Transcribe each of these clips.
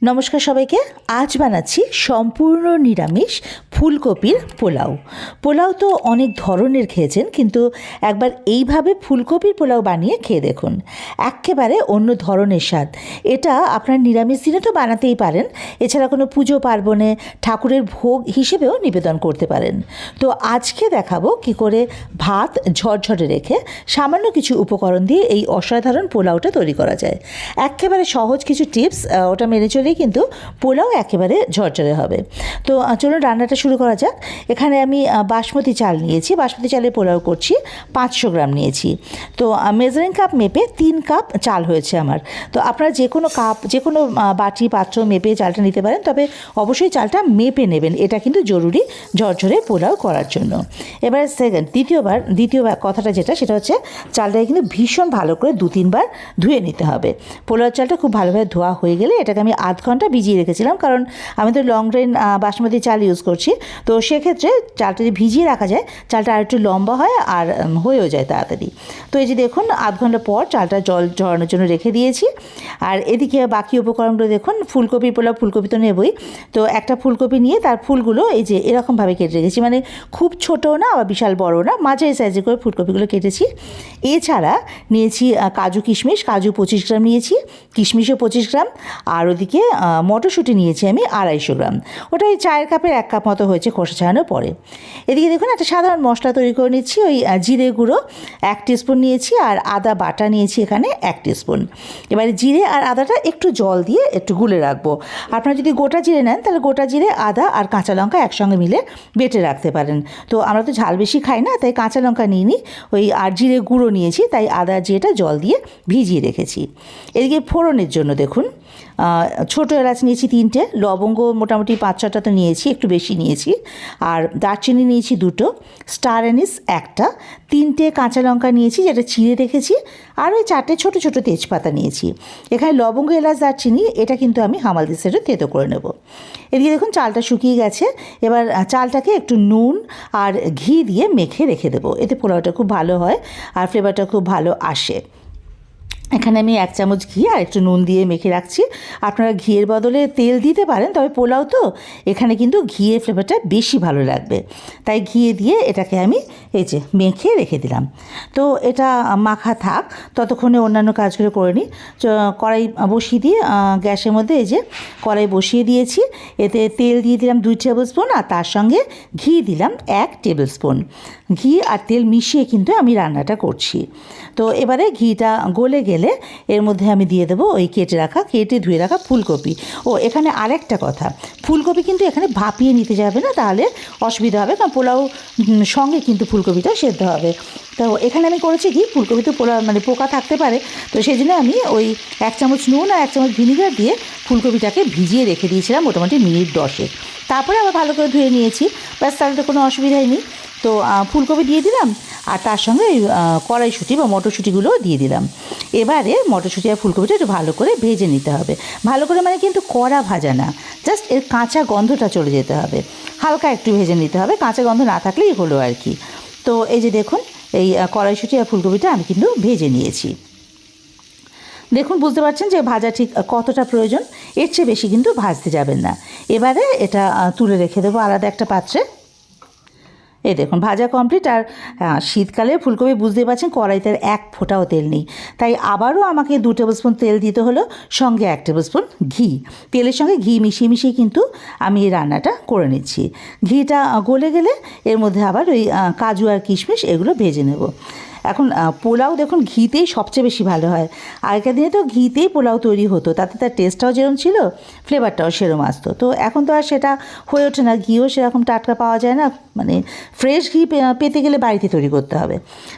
নমস্কার সবাইকে। আজ বানাচ্ছি সম্পূর্ণ নিরামিষ ফুলকপির পোলাও। পোলাও তো অনেক ধরনের খেয়েছেন, কিন্তু একবার এইভাবে ফুলকপির পোলাও বানিয়ে খেয়ে দেখুন, একেবারে অন্য ধরনের স্বাদ। এটা আপনার নিরামিষ দিনে তো বানাতেই পারেন, এছাড়া কোনো পুজো পার্বণে ঠাকুরের ভোগ হিসেবেও নিবেদন করতে পারেন। তো আজকে দেখাবো কি করে ভাত ঝরঝরে রেখে সামান্য কিছু উপকরণ দিয়ে এই অসাধারণ পোলাওটা তৈরি করা যায়। একেবারে সহজ কিছু টিপস, ওটা মেনে চলে কিন্তু পোলাও একেবারে ঝরঝরে হবে। তো চলুন রান্নাটা শুরু করা যাক। এখানে আমি বাসমতি চাল নিয়েছি, বাসমতি চালের পোলাও করছি। 500 গ্রাম নিয়েছি। তো মেজারিং কাপ মেপে 3 কাপ চাল হয়েছে আমার। তো আপনারা যে কোনো কাপ, যে কোনো বাটি পাত্র মেপে চালটা নিতে পারেন, তবে অবশ্যই চালটা মেপে নেবেন, এটা কিন্তু জরুরি ঝরঝরে পোলাও করার জন্য। এবার দ্বিতীয়বার কথাটা যেটা, সেটা হচ্ছে চালটাকে কিন্তু ভীষণ ভালো করে 2-3 বার ধুয়ে নিতে হবে। পোলাও চালটা খুব ভালোভাবে ধোয়া হয়ে গেলে এটাকে আমি আধ ঘন্টা ভিজিয়ে রেখেছিলাম, কারণ আমি তো লং গ্রেন বাসমতি চাল ইউজ করছি। তো সেক্ষেত্রে চালটা যদি ভিজিয়ে রাখা যায়, চালটা আর একটু লম্বা হয় আর হয়েও যায় তাড়াতাড়ি। তো এই যে দেখুন, আধ ঘন্টা পর চালটা জল ঝরানোর জন্য রেখে দিয়েছি। আর এদিকে বাকি উপকরণগুলো দেখুন, ফুলকপির পোলাও, ফুলকপি তো নেবই। তো একটা ফুলকপি নিয়ে তার ফুলগুলো এই যে এরকমভাবে কেটে রেখেছি, মানে খুব ছোটও না আবার বিশাল বড়ও না, মাঝারি সাইজে করে ফুলকপিগুলো কেটেছি। এছাড়া নিয়েছি কাজু কিশমিশ, কাজু 25 গ্রাম নিয়েছি, কিশমিশও 25 গ্রাম। আর ওদিকে মটরশুঁটি নিয়েছি আমি 250 গ্রাম। ওটা ওই চায়ের কাপের 1 কাপ মতো হয়েছে খোসা ছাড়ানোর পরে। এদিকে দেখুন একটা সাধারণ মশলা তৈরি করে নিচ্ছি। ওই জিরে গুঁড়ো 1 টিস্পুন নিয়েছি, আর আদা বাটা নিয়েছি এখানে 1 টিস্পুন। এবারে জিরে আর আদাটা একটু জল দিয়ে একটু গুলে রাখবো। আপনারা যদি গোটা জিরে নেন, তাহলে গোটা জিরে, আদা আর কাঁচা লঙ্কা একসঙ্গে মিলে বেটে রাখতে পারেন। তো আমরা তো ঝাল বেশি খাই না, তাই কাঁচা লঙ্কা নিইনি, ওই আর জিরে গুঁড়ো নিয়েছি, তাই আদা জিরেটা জল দিয়ে ভিজিয়ে রেখেছি। এদিকে ফোড়নের জন্য দেখুন, ছোটো এলাচ নিয়েছি 3টে, লবঙ্গ মোটামুটি 5-6টা তো নিয়েছি, একটু বেশি নিয়েছি। আর দারচিনি নিয়েছি 2টো, স্টার অ্যানিস 1টা, 3টে কাঁচা লঙ্কা নিয়েছি যেটা চিড়ে রেখেছি, আর ওই 4টে ছোটো ছোটো তেজপাতা নিয়েছি। এখানে লবঙ্গ, এলাচ, দারচিনি এটা কিন্তু আমি হামালদি সেটে থেতো করে নেব। এদিকে দেখুন চালটা শুকিয়ে গেছে। এবার চালটাকে একটু নুন আর ঘি দিয়ে মেখে রেখে দেবো, এতে পোলাওটা খুব ভালো হয় আর ফ্লেভারটা খুব ভালো আসে। এখানে আমি 1 চামচ ঘি আর একটু নুন দিয়ে মেখে রাখছি। আপনারা ঘিয়ের বদলে তেল দিতে পারেন, তবে পোলাও তো এখানে কিন্তু ঘিয়ের ফ্লেভারটা বেশি ভালো লাগবে, তাই ঘিয়ে দিয়ে এটাকে আমি এই যে মেখে রেখে দিলাম। তো এটা মাখা থাক, ততক্ষণে অন্যান্য কাজগুলো করে নিই। কড়াই বসিয়ে দিয়ে গ্যাসের মধ্যে এই যে কড়াই বসিয়ে দিয়েছি, এতে তেল দিয়ে দিলাম 2 টেবিল স্পুন, আর তার সঙ্গে ঘি দিলাম 1 টেবিল স্পুন। ঘি আর তেল মিশিয়ে কিন্তু আমি রান্নাটা করছি। তো এবারে ঘিটা গলে গেলে এর মধ্যে আমি দিয়ে দেবো ওই কেটে ধুয়ে রাখা ফুলকপি। ও এখানে আরেকটা কথা, ফুলকপি কিন্তু এখানে ভাপিয়ে নিতে যাবে না, তাহলে অসুবিধা হবে, কারণ পোলাও সঙ্গে কিন্তু ফুলকপিটাও সেদ্ধ হবে। তো এখানে আমি করেছি কি, ফুলকপি তো মানে পোকা থাকতে পারে, তো সেই জন্য আমি ওই 1 চামচ নুন আর 1 চামচ ভিনিগার দিয়ে ফুলকপিটাকে ভিজিয়ে রেখে দিয়েছিলাম মোটামুটি মিনিট 10। তারপরে আবার ভালো করে ধুয়ে নিয়েছি, ব্যাস, তাহলে তো কোনো অসুবিধাই নেই। তো ফুলকপি দিয়ে দিলাম, আর তার সঙ্গে ওই কড়াইশুঁটি বা মটরশুঁটিগুলোও দিয়ে দিলাম। এবারে মটরশুঁটি আর ফুলকপিটা একটু ভালো করে ভেজে নিতে হবে। ভালো করে মানে কিন্তু কড়া ভাজা না, জাস্ট এর কাঁচা গন্ধটা চলে যেতে হবে, হালকা একটু ভেজে নিতে হবে, কাঁচা গন্ধ না থাকলেই হলো আর কি। তো এই যে দেখুন, এই কড়াইশুঁটি আর ফুলকপিটা আমি কিন্তু ভেজে নিয়েছি। দেখুন, বুঝতে পারছেন যে ভাজা ঠিক কতটা প্রয়োজন, এর চেয়ে বেশি কিন্তু ভাজতে যাবেন না। এবারে এটা তুলে রেখে দেবো আলাদা একটা পাত্রে। এই দেখুন ভাজা কমপ্লিট। আর শীতকালে ফুলকপি বুঝতেই পারছেন কড়াইতে 1 ফোঁটাও তেল নেই, তাই আবারও আমাকে 2 টেবিল স্পুন তেল দিতে হলো, সঙ্গে 1 টেবিল স্পুন ঘি। তেলের সঙ্গে ঘি মিশিয়ে মিশিয়ে কিন্তু আমি এই রান্নাটা করে নিচ্ছি। ঘিটা গলে গেলে এর মধ্যে আবার ওই কাজু আর কিশমিশ এগুলো ভেজে নেব। এখন পোলাও দেখুন ঘিতেই সবচেয়ে বেশি ভালো হয়। আগেকার দিনে তো ঘিতেই পোলাও তৈরি হতো, তাতে তার টেস্টটাও যেরকম ছিল, ফ্লেভারটাও সেরকম আসতো। তো এখন তো আর সেটা হয়ে ওঠে না, ঘিও সেরকম টাটকা পাওয়া যায় না, মানে ফ্রেশ ঘি পেতে গেলে বাড়িতে তৈরি করতে হবে,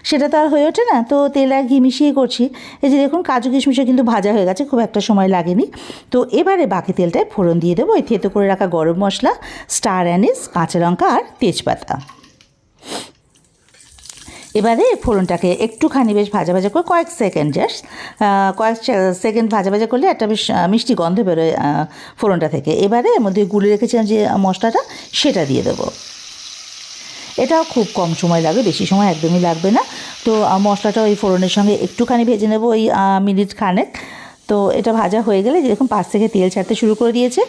সেটা তো আর হয়ে ওঠে না। তো তেল আর ঘি মিশিয়ে করছি। এই যে দেখুন কাজু কিশমিশও কিন্তু ভাজা হয়ে গেছে, খুব একটা সময় লাগেনি। তো এবারে বাকি তেলটায় ফোড়ন দিয়ে দেবো এই থেতো করে রাখা গরম মশলা, স্টার অ্যানিস, কাঁচা লঙ্কা আর তেজপাতা। এবারে ফোড়নটাকে একটুখানি বেশ ভাজা ভাজা করে কয়েক সেকেন্ড ভাজা ভাজা করলে একটা বেশ মিষ্টি গন্ধ বেরোয় ফোড়নটা থেকে। এবারে এর মধ্যে গুলে রেখেছিলাম যে মশলাটা, সেটা দিয়ে দেবো। এটাও খুব কম সময় লাগবে, বেশি সময় একদমই লাগবে না। তো মশলাটা ওই ফোড়নের সঙ্গে একটুখানি ভেজে নেব, ওই মিনিট খানেক। তো এটা ভাজা হয়ে গেলে যেরকম পাশ থেকে তেল ছাড়তে শুরু করে দিয়েছে,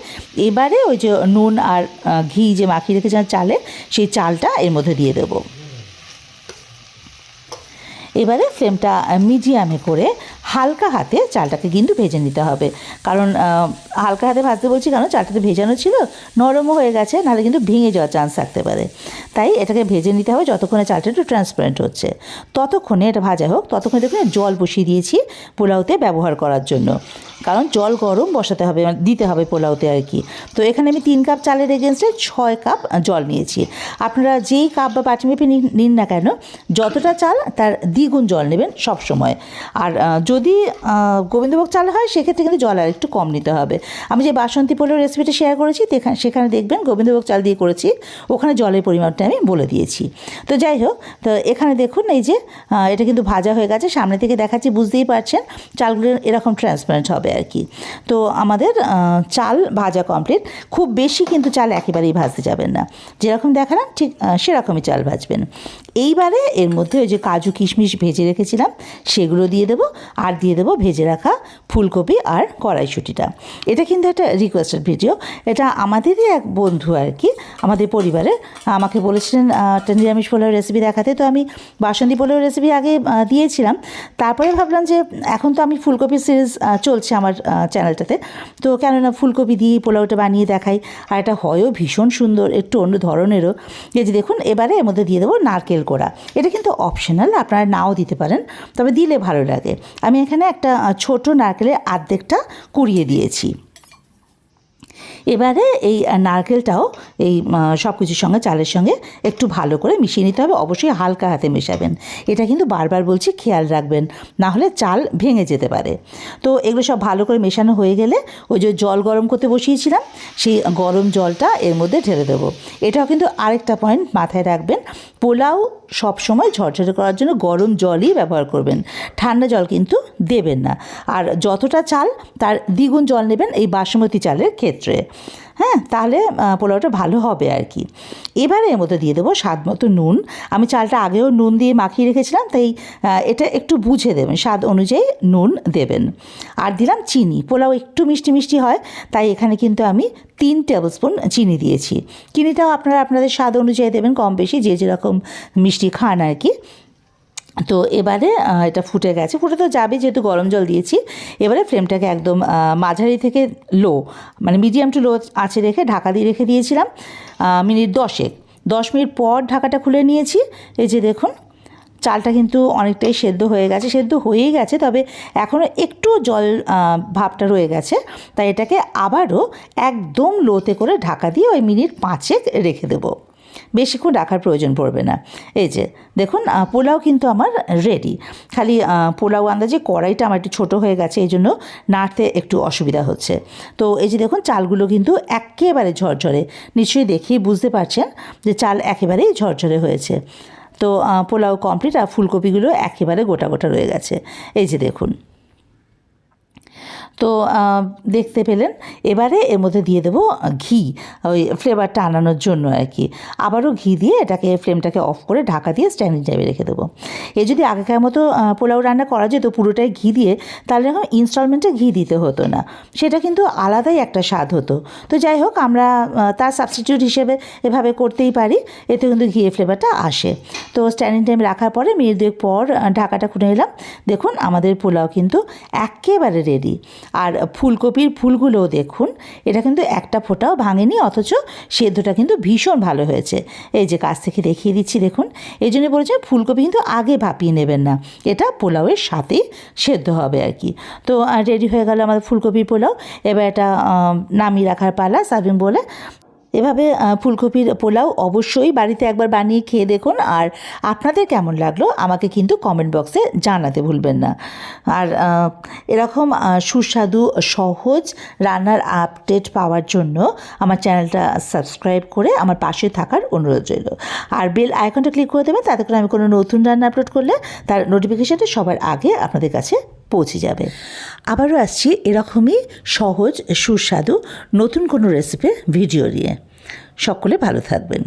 এবারে ওই যে নুন আর ঘি যে মাখিয়ে রেখেছিলাম চালে, সেই চালটা এর মধ্যে দিয়ে দেবো। এবারে ফ্লেমটা মিডিয়ামে করে হালকা হাতে চালটাকে কিন্তু ভেজে নিতে হবে, কারণ হালকা হাতে ভাজতে বলছি কারণ চালটাতে ভেজানো ছিল, নরমও হয়ে গেছে, নাহলে কিন্তু ভেঙে যাওয়ার চান্স থাকতে পারে। তাই এটাকে ভেজে নিতে হবে যতক্ষণে চালটা একটু ট্রান্সপারেন্ট হচ্ছে, ততক্ষণে এটা ভাজা হোক। ততক্ষণে দেখুন জল বসিয়ে দিয়েছি পোলাওতে ব্যবহার করার জন্য, কারণ জল গরম বসাতে হবে, দিতে হবে পোলাওতে আর কি। তো এখানে আমি 3 কাপ চালের এগেনস্টে 6 কাপ জল নিয়েছি। আপনারা যেই কাপ বা বাটি মেপে নিন না কেন, যতটা চাল তার দ্বিগুণ জল নেবেন সব সময়। আর যদি গোবিন্দভোগ চাল হয় সেক্ষেত্রে কিন্তু জল আর একটু কম নিতে হবে। আমি যে বাসন্তী পোলাও রেসিপিটা শেয়ার করেছি সেখানে দেখবেন গোবিন্দভোগ চাল দিয়ে করেছি, ওখানে জলের পরিমাণটা আমি বলে দিয়েছি। তো যাই হোক, তো এখানে দেখুন এই যে এটা কিন্তু ভাজা হয়ে গেছে, সামনে থেকে দেখাচ্ছি, বুঝতেই পারছেন চালগুলো এরকম ট্রান্সপারেন্ট হবে আর কি। তো আমাদের চাল ভাজা কমপ্লিট। খুব বেশি কিন্তু চাল একেবারেই ভাজতে যাবেন না, যেরকম দেখালাম ঠিক সেরকমই চাল ভাজবেন। এইবারে এর মধ্যে ওই যে কাজু কিশমিশ ভেজে রেখেছিলাম সেগুলো দিয়ে দেবো, আর দিয়ে দেবো ভেজে রাখা ফুলকপি আর কড়াইশুঁটিটা। এটা কিন্তু একটা রিকোয়েস্টেড ভিডিও, এটা আমাদেরই এক বন্ধু আর কি, আমাদের পরিবারের, আমাকে বলেছিলেন একটা নিরামিষ পোলাওয়ের রেসিপি দেখাতে। তো আমি বাসন্তী পোলাওয়ের রেসিপি আগে দিয়েছিলাম, তারপরে ভাবলাম যে এখন তো আমি ফুলকপির সিরিজ চলছে আমার চ্যানেলটাতে, তো কেননা ফুলকপি দিয়ে পোলাওটা বানিয়ে দেখাই, আর এটা হয়ও ভীষণ সুন্দর, একটু অন্য ধরনেরও। এই যে দেখুন এবারে এর মধ্যে দিয়ে দেবো নারকেল কোড়া। এটা কিন্তু অপশনাল, আপনারা নাও দিতে পারেন, তবে দিলে ভালো লাগে। আমি এখানে একটা ছোট নারকেলের অর্ধেকটা কুড়িয়ে দিয়েছি। এবারে এই নারকেলটাও এই সব কিছুর সঙ্গে চালের সঙ্গে একটু ভালো করে মিশিয়ে নিতে হবে, অবশ্যই হালকা হাতে মেশাবেন। এটা কিন্তু বারবার বলছি খেয়াল রাখবেন, না হলে চাল ভেঙে যেতে পারে। তো এগুলো সব ভালো করে মেশানো হয়ে গেলে ওই যে জল গরম করতে বসিয়েছিলাম, সেই গরম জলটা এর মধ্যে ঢেলে দেবো। এটাও কিন্তু আরেকটা পয়েন্ট মাথায় রাখবেন, পোলাও সবসময় ঝরঝরে করার জন্য গরম জলই ব্যবহার করবেন, ঠান্ডা জল কিন্তু দেবেন না। আর যতটা চাল তার দ্বিগুণ জল নেবেন এই বাসমতি চালের ক্ষেত্রে, হ্যাঁ, তাহলে পোলাওটা ভালো হবে আর কি। এবারে এর মধ্যে দিয়ে দেবো স্বাদ মতো নুন। আমি চালটা আগেও নুন দিয়ে মাখিয়ে রেখেছিলাম, তাই এটা একটু বুঝে দেবেন, স্বাদ অনুযায়ী নুন দেবেন। আর দিলাম চিনি, পোলাও একটু মিষ্টি মিষ্টি হয়, তাই এখানে কিন্তু আমি 3 টেবিল স্পুন চিনি দিয়েছি। চিনিটাও আপনারা আপনাদের স্বাদ অনুযায়ী দেবেন, কম বেশি যে যেরকম মিষ্টি খান আর কি। তো এবারে এটা ফুটে গেছে, ফুটে তো যাবে যেহেতু গরম জল দিয়েছি। এবারে ফ্লেমটাকে একদম মাঝারি থেকে লো, মানে মিডিয়াম টু লো আঁচে রেখে ঢাকা দিয়ে রেখে দিয়েছিলাম মিনিট 10 মিনিট পর ঢাকাটা খুলে নিয়েছি। এই যে দেখুন চালটা কিন্তু অনেকটাই সেদ্ধ হয়ে গেছে, সেদ্ধ হয়েই গেছে, তবে এখনও একটু জল ভাবটা রয়ে গেছে, তাই এটাকে আবারও একদম লোতে করে ঢাকা দিয়ে ওই মিনিট 5 রেখে দেবো, বেশিক্ষণ রাখার প্রয়োজন পড়বে না। এই যে দেখুন পোলাও কিন্তু আমার রেডি। খালি পোলাও আন্দাজে কড়াইটা আমার একটু ছোটো হয়ে গেছে, এই জন্য নাড়তে একটু অসুবিধা হচ্ছে। তো এই যে দেখুন চালগুলো কিন্তু একেবারে ঝরঝরে, নিশ্চয়ই দেখেই বুঝতে পারছেন যে চাল একেবারেই ঝরঝরে হয়েছে। তো পোলাও কমপ্লিট, আর ফুলকপিগুলো একেবারে গোটা গোটা রয়ে গেছে, এই যে দেখুন। তো দেখতে পেলেন। এবারে এর মধ্যে দিয়ে দেবো ঘি, ওই ফ্লেভারটা আনানোর জন্য আর কি। আবারও ঘি দিয়ে এটাকে ফ্লেমটাকে অফ করে ঢাকা দিয়ে স্ট্যান্ডিং টাইমে রেখে দেবো। এ যদি আগেকার মতো পোলাও রান্না করা যেত পুরোটাই ঘি দিয়ে, তাহলে এখন ইনস্টলমেন্টে ঘি দিতে হতো না, সেটা কিন্তু আলাদাই একটা স্বাদ হতো। তো যাই হোক, আমরা তার সাবস্টিটিউট হিসেবে এভাবে করতেই পারি, এতে কিন্তু ঘিয়ের ফ্লেভারটা আসে। তো স্ট্যান্ডিং টাইম রাখার পরে মিনিট 2 পর ঢাকাটা খুলে নিলাম। দেখুন আমাদের পোলাও কিন্তু একেবারে রেডি। আর ফুলকপির ফুলগুলোও দেখুন, এটা কিন্তু একটা ফোঁটাও ভাঙেনি, অথচ সেদ্ধটা কিন্তু ভীষণ ভালো হয়েছে। এই যে কাছ থেকে দেখিয়ে দিচ্ছি দেখুন। এই জন্য বলেছি ফুলকপি কিন্তু আগে ভাপিয়ে নেবেন না, এটা পোলাওয়ের সাথেই সেদ্ধ হবে আর কি। তো রেডি হয়ে গেল আমাদের ফুলকপির পোলাও। এবার এটা নামিয়ে রাখার পালা, সার্ভিং বলে। এভাবে ফুলকপির পোলাও অবশ্যই বাড়িতে একবার বানিয়ে খেয়ে দেখুন, আর আপনাদের কেমন লাগলো আমাকে কিন্তু কমেন্ট বক্সে জানাতে ভুলবেন না। আর এরকম সুস্বাদু সহজ রান্নার আপডেট পাওয়ার জন্য আমার চ্যানেলটা সাবস্ক্রাইব করে আমার পাশে থাকার অনুরোধ রইল। আর বেল আইকনটা ক্লিক করে দেবেন, তাতে করে আমি কোনো নতুন রান্না আপলোড করলে তার নোটিফিকেশানটা সবার আগে আপনাদের কাছে পৌঁছে যাবে। আবারও আসছি এরকমই সহজ সুস্বাদু নতুন কোনো রেসিপির ভিডিও নিয়ে। সকলে ভালো থাকবেন।